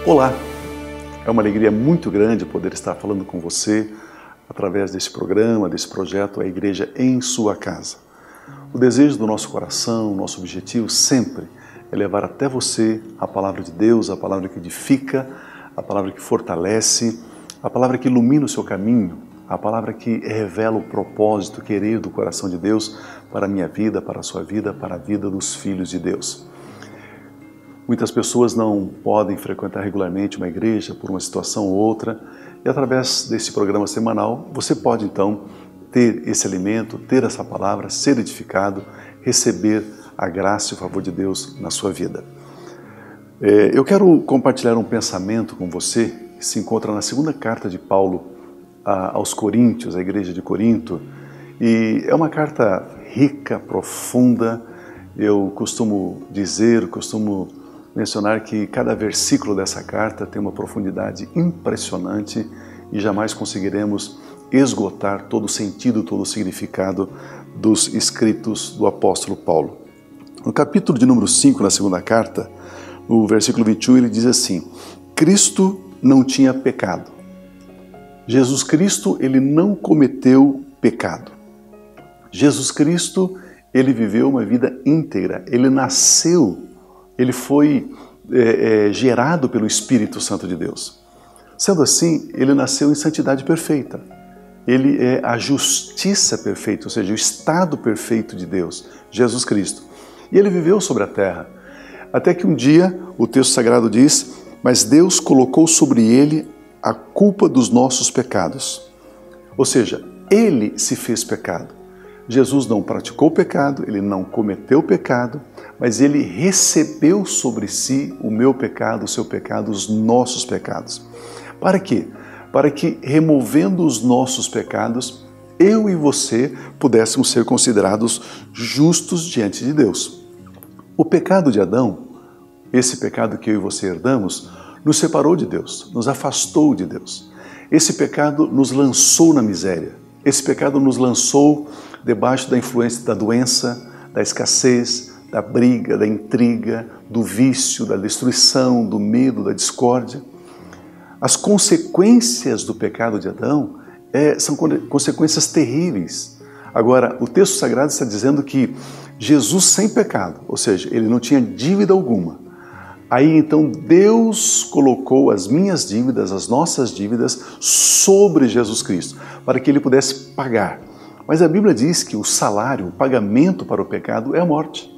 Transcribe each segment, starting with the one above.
Olá, é uma alegria muito grande poder estar falando com você através desse programa, desse projeto A Igreja em Sua Casa. O desejo do nosso coração, o nosso objetivo sempre é levar até você a palavra de Deus, a palavra que edifica, a palavra que fortalece, a palavra que ilumina o seu caminho, a palavra que revela o propósito, o querer do coração de Deus para a minha vida, para a sua vida, para a vida dos filhos de Deus. Muitas pessoas não podem frequentar regularmente uma igreja por uma situação ou outra, e através desse programa semanal você pode então ter esse alimento, ter essa palavra, ser edificado, receber a graça e o favor de Deus na sua vida. Eu quero compartilhar um pensamento com você que se encontra na segunda carta de Paulo aos Coríntios, à igreja de Corinto, e é uma carta rica, profunda. Eu costumo mencionar que cada versículo dessa carta tem uma profundidade impressionante e jamais conseguiremos esgotar todo o sentido, todo o significado dos escritos do apóstolo Paulo. No capítulo de número 5, na segunda carta, no versículo 21, ele diz assim: Cristo não tinha pecado. Jesus Cristo, ele não cometeu pecado. Jesus Cristo, ele viveu uma vida íntegra, ele nasceu, ele foi gerado pelo Espírito Santo de Deus. Sendo assim, ele nasceu em santidade perfeita. Ele é a justiça perfeita, ou seja, o estado perfeito de Deus, Jesus Cristo. E ele viveu sobre a terra. Até que um dia, o texto sagrado diz, mas Deus colocou sobre ele a culpa dos nossos pecados. Ou seja, ele se fez pecado. Jesus não praticou o pecado, ele não cometeu o pecado, mas ele recebeu sobre si o meu pecado, o seu pecado, os nossos pecados. Para quê? Para que, removendo os nossos pecados, eu e você pudéssemos ser considerados justos diante de Deus. O pecado de Adão, esse pecado que eu e você herdamos, nos separou de Deus, nos afastou de Deus. Esse pecado nos lançou na miséria. Esse pecado nos lançou debaixo da influência da doença, da escassez, da briga, da intriga, do vício, da destruição, do medo, da discórdia. As consequências do pecado de Adão são consequências terríveis. Agora, o texto sagrado está dizendo que Jesus sem pecado, ou seja, ele não tinha dívida alguma. Aí então Deus colocou as minhas dívidas, as nossas dívidas sobre Jesus Cristo, para que ele pudesse pagar. Mas a Bíblia diz que o salário, o pagamento para o pecado é a morte.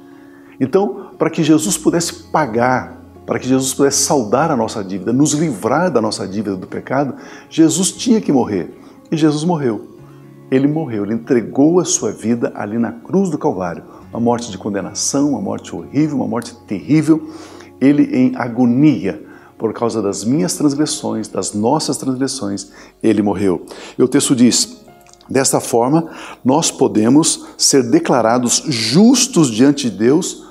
Então, para que Jesus pudesse pagar, para que Jesus pudesse saldar a nossa dívida, nos livrar da nossa dívida do pecado, Jesus tinha que morrer. E Jesus morreu. Ele morreu, ele entregou a sua vida ali na cruz do Calvário. Uma morte de condenação, uma morte horrível, uma morte terrível. Ele em agonia, por causa das minhas transgressões, das nossas transgressões, ele morreu. E o texto diz, desta forma, nós podemos ser declarados justos diante de Deus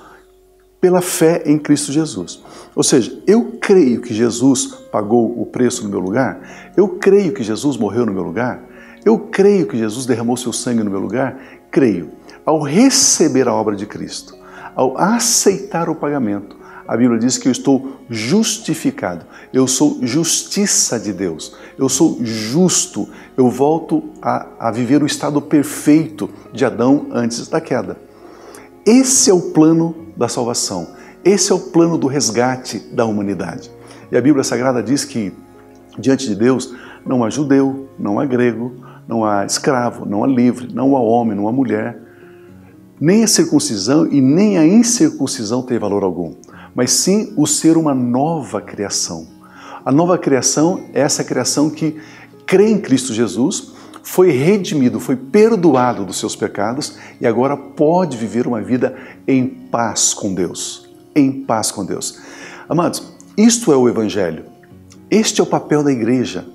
pela fé em Cristo Jesus. Ou seja, eu creio que Jesus pagou o preço no meu lugar, eu creio que Jesus morreu no meu lugar, eu creio que Jesus derramou seu sangue no meu lugar, creio. Ao receber a obra de Cristo, ao aceitar o pagamento, a Bíblia diz que eu estou justificado, eu sou justiça de Deus, eu sou justo, eu volto a viver o estado perfeito de Adão antes da queda. Esse é o plano da salvação, esse é o plano do resgate da humanidade. E a Bíblia Sagrada diz que diante de Deus não há judeu, não há grego, não há escravo, não há livre, não há homem, não há mulher. Nem a circuncisão e nem a incircuncisão tem valor algum, mas sim o ser uma nova criação. A nova criação é essa criação que crê em Cristo Jesus, foi redimido, foi perdoado dos seus pecados e agora pode viver uma vida em paz com Deus. Em paz com Deus. Amados, isto é o Evangelho. Este é o papel da igreja,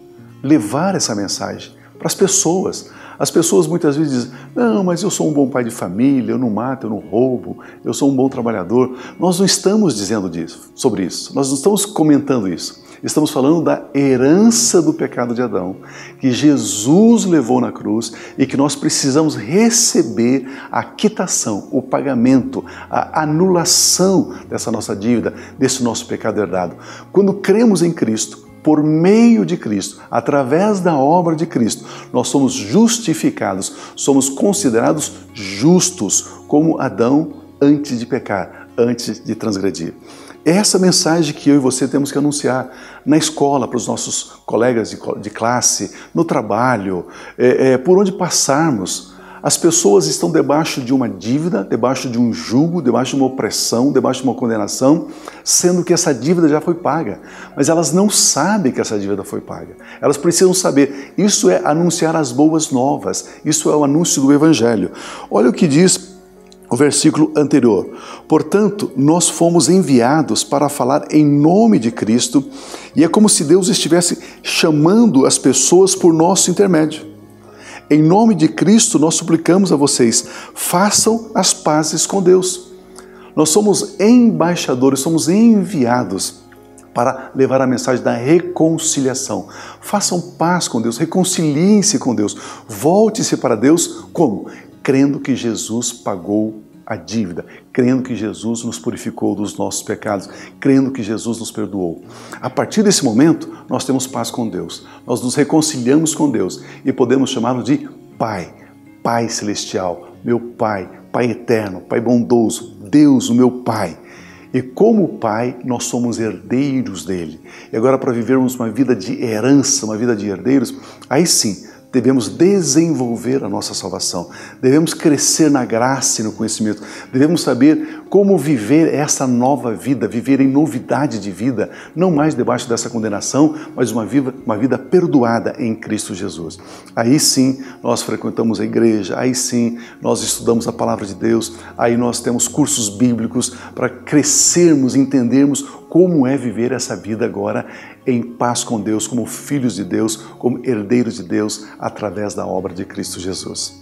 levar essa mensagem para as pessoas. As pessoas muitas vezes dizem, não, mas eu sou um bom pai de família, eu não mato, eu não roubo, eu sou um bom trabalhador. Nós não estamos dizendo sobre isso, nós não estamos comentando isso. Estamos falando da herança do pecado de Adão, que Jesus levou na cruz e que nós precisamos receber a quitação, o pagamento, a anulação dessa nossa dívida, desse nosso pecado herdado. Quando cremos em Cristo, por meio de Cristo, através da obra de Cristo, nós somos justificados, somos considerados justos, como Adão antes de pecar, antes de transgredir. É essa mensagem que eu e você temos que anunciar na escola, para os nossos colegas de classe, no trabalho, por onde passarmos. As pessoas estão debaixo de uma dívida, debaixo de um jugo, debaixo de uma opressão, debaixo de uma condenação, sendo que essa dívida já foi paga. Mas elas não sabem que essa dívida foi paga. Elas precisam saber. Isso é anunciar as boas novas. Isso é o anúncio do Evangelho. Olha o que diz o versículo anterior. Portanto, nós fomos enviados para falar em nome de Cristo, e é como se Deus estivesse chamando as pessoas por nosso intermédio. Em nome de Cristo, nós suplicamos a vocês, façam as pazes com Deus. Nós somos embaixadores, somos enviados para levar a mensagem da reconciliação. Façam paz com Deus, reconciliem-se com Deus, volte-se para Deus como? Crendo que Jesus pagou a dívida, crendo que Jesus nos purificou dos nossos pecados, crendo que Jesus nos perdoou. A partir desse momento, nós temos paz com Deus, nós nos reconciliamos com Deus e podemos chamá-lo de Pai, Pai Celestial, meu Pai, Pai Eterno, Pai Bondoso, Deus, o meu Pai. E como Pai, nós somos herdeiros dele. E agora, para vivermos uma vida de herança, uma vida de herdeiros, aí sim, devemos desenvolver a nossa salvação, devemos crescer na graça e no conhecimento, devemos saber como viver essa nova vida, viver em novidade de vida, não mais debaixo dessa condenação, mas uma vida perdoada em Cristo Jesus. Aí sim nós frequentamos a igreja, aí sim nós estudamos a palavra de Deus, aí nós temos cursos bíblicos para crescermos, entendermos como é viver essa vida agora em paz com Deus, como filhos de Deus, como herdeiros de Deus, através da obra de Cristo Jesus.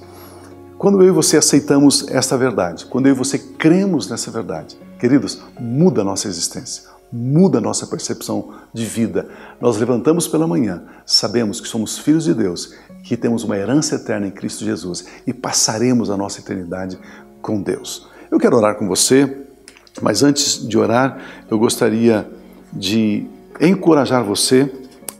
Quando eu e você aceitamos esta verdade, quando eu e você cremos nessa verdade, queridos, muda a nossa existência, muda a nossa percepção de vida. Nós levantamos pela manhã, sabemos que somos filhos de Deus, que temos uma herança eterna em Cristo Jesus e passaremos a nossa eternidade com Deus. Eu quero orar com você, mas antes de orar, eu gostaria de encorajar você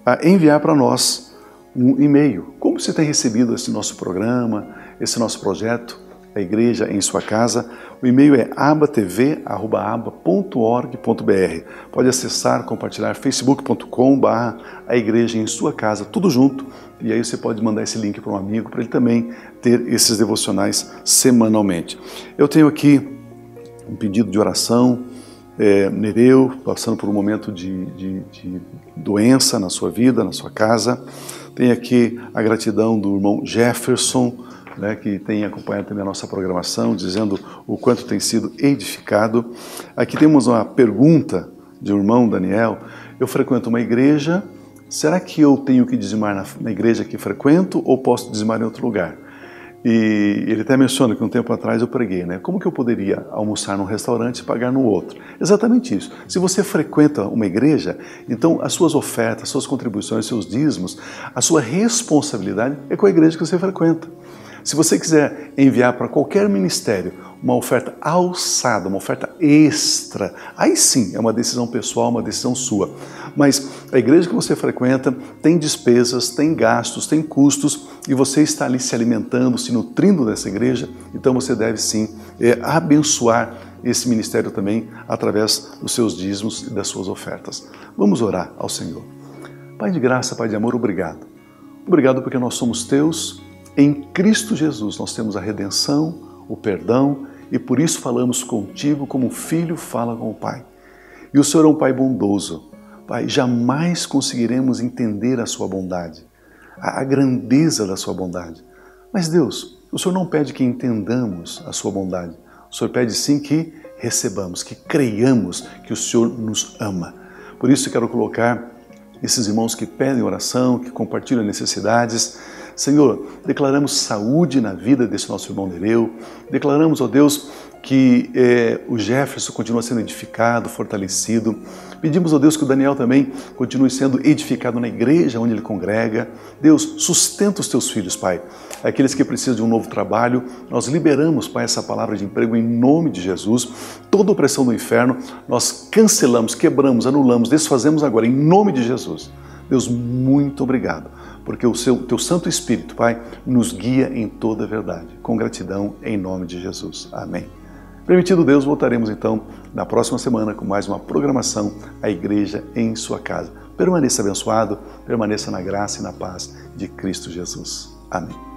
a enviar para nós um e-mail. Como você tem recebido esse nosso programa, esse nosso projeto, a igreja em sua casa? O e-mail é abatv@aba.org.br. Pode acessar, compartilhar facebook.com/a igreja em sua casa, tudo junto. E aí você pode mandar esse link para um amigo, para ele também ter esses devocionais semanalmente. Eu tenho aqui um pedido de oração. Nereu, passando por um momento de doença na sua vida, na sua casa. Tem aqui a gratidão do irmão Jefferson, né, que tem acompanhado também a nossa programação, dizendo o quanto tem sido edificado. Aqui temos uma pergunta de um irmão Daniel. Eu frequento uma igreja, será que eu tenho que dizimar na igreja que frequento ou posso dizimar em outro lugar? E ele até menciona que um tempo atrás eu preguei, né? Como que eu poderia almoçar num restaurante e pagar no outro? Exatamente isso. Se você frequenta uma igreja, então as suas ofertas, suas contribuições, seus dízimos, a sua responsabilidade é com a igreja que você frequenta. Se você quiser enviar para qualquer ministério uma oferta alçada, uma oferta extra, aí sim é uma decisão pessoal, uma decisão sua. Mas a igreja que você frequenta tem despesas, tem gastos, tem custos e você está ali se alimentando, se nutrindo dessa igreja, então você deve sim abençoar esse ministério também através dos seus dízimos e das suas ofertas. Vamos orar ao Senhor. Pai de graça, Pai de amor, obrigado. Obrigado porque nós somos teus. Em Cristo Jesus nós temos a redenção, o perdão e por isso falamos contigo como um filho fala com o Pai. E o Senhor é um Pai bondoso. Pai, jamais conseguiremos entender a sua bondade, a grandeza da sua bondade. Mas Deus, o Senhor não pede que entendamos a sua bondade. O Senhor pede sim que recebamos, que creiamos que o Senhor nos ama. Por isso eu quero colocar esses irmãos que pedem oração, que compartilham necessidades, Senhor, declaramos saúde na vida desse nosso irmão Nereu, declaramos, ó Deus, que o Jefferson continua sendo edificado, fortalecido. Pedimos, ó Deus, que o Daniel também continue sendo edificado na igreja onde ele congrega. Deus, sustenta os teus filhos, Pai. Aqueles que precisam de um novo trabalho, nós liberamos, Pai, essa palavra de emprego em nome de Jesus. Toda opressão do inferno, nós cancelamos, quebramos, anulamos, desfazemos agora em nome de Jesus. Deus, muito obrigado, porque o teu Santo Espírito, Pai, nos guia em toda a verdade. Com gratidão, em nome de Jesus. Amém. Permitido Deus, voltaremos então na próxima semana com mais uma programação A Igreja em Sua Casa. Permaneça abençoado, permaneça na graça e na paz de Cristo Jesus. Amém.